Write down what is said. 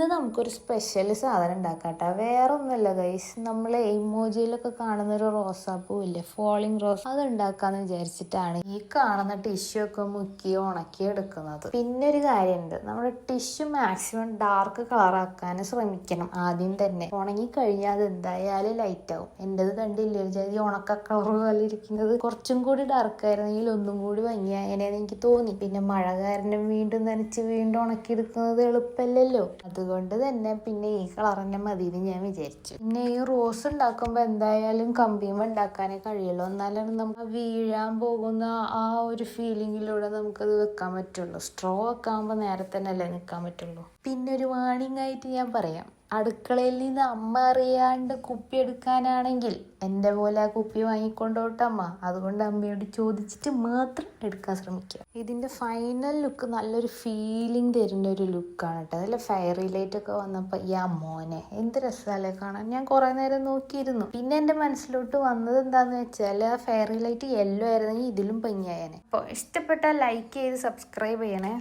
ഇന്ന് നമുക്കൊരു സ്പെഷ്യൽ സാധനം ഉണ്ടാക്കാട്ടോ. വേറെ ഒന്നുമല്ല ഗൈസ്, നമ്മളെ ഇമോജിയിലൊക്കെ കാണുന്ന ഒരു റോസാപ്പൂ ഇല്ലേ, ഫോളിങ് റോസ്, അത് ഉണ്ടാക്കാന്ന് വിചാരിച്ചിട്ടാണ് ഈ കാണുന്ന ടിഷ്യൂ ഒക്കെ മുക്കി ഉണക്കി എടുക്കുന്നത്. പിന്നെ ഒരു കാര്യമുണ്ട്, നമ്മുടെ ടിഷ്യൂ മാക്സിമം ഡാർക്ക് കളറാക്കാൻ ശ്രമിക്കണം. ആദ്യം തന്നെ ഉണങ്ങി കഴിഞ്ഞാൽ അത് എന്തായാലും ലൈറ്റ് ആവും. എന്റേത് കണ്ടില്ലേ വിചാരി ഉണക്ക കളർ പോലെ ഇരിക്കുന്നത്. കുറച്ചും കൂടി ഡാർക്ക് ആയിരുന്നെങ്കിൽ ഒന്നും കൂടി ഭംഗിയായതിനെന്ന് എനിക്ക് തോന്നി. പിന്നെ മഴ കാരണം വീണ്ടും നനച്ച് വീണ്ടും ഉണക്കിയെടുക്കുന്നത് എളുപ്പമല്ലല്ലോ. അതുകൊണ്ട് തന്നെ പിന്നെ ഈ കളർ തന്നെ മതി എന്ന് ഞാൻ വിചാരിച്ചു. പിന്നെ ഈ റോസ് ഉണ്ടാക്കുമ്പോൾ എന്തായാലും കമ്പിയുമ്പോൾ ഉണ്ടാക്കാനേ കഴിയുള്ളൂ. എന്നാലാണ് നമുക്ക് വീഴാൻ പോകുന്ന ആ ഒരു ഫീലിങ്ങിലൂടെ നമുക്കത് വെക്കാൻ പറ്റുള്ളൂ. സ്ട്രോ ഒക്കെ ആകുമ്പോൾ നേരെ തന്നെ അല്ലേ നിൽക്കാൻ പറ്റുള്ളൂ. പിന്നെ ഒരു വാണിംഗ് ആയിട്ട് ഞാൻ പറയാം, അടുക്കളയിൽ നിന്ന് അമ്മ അറിയാണ്ട് കുപ്പി എടുക്കാനാണെങ്കിൽ എൻ്റെ പോലെ ആ കുപ്പി വാങ്ങിക്കൊണ്ടോട്ടമ്മ. അതുകൊണ്ട് അമ്മയോട് ചോദിച്ചിട്ട് മാത്രം എടുക്കാൻ ശ്രമിക്കുക. ഇതിൻ്റെ ഫൈനൽ ലുക്ക് നല്ലൊരു ഫീലിംഗ് തരുന്ന ഒരു ലുക്കാണ് കേട്ടോ. അതിൽ ഫയറി ലൈറ്റ് ഒക്കെ വന്നപ്പോൾ ഈ മോനെ എന്ത് രസമല്ലേ കാണാൻ. ഞാൻ കുറേ നേരം നോക്കിയിരുന്നു. പിന്നെ എൻ്റെ മനസ്സിലോട്ട് വന്നത് എന്താണെന്ന് വെച്ചാൽ ആ ഫയറി ലൈറ്റ് യെല്ലോ ആയിരുന്നെങ്കിൽ ഇതിലും ഭംഗിയായേനെ. അപ്പോൾ ഇഷ്ടപ്പെട്ടാൽ ലൈക്ക് ചെയ്ത് സബ്സ്ക്രൈബ് ചെയ്യണേ.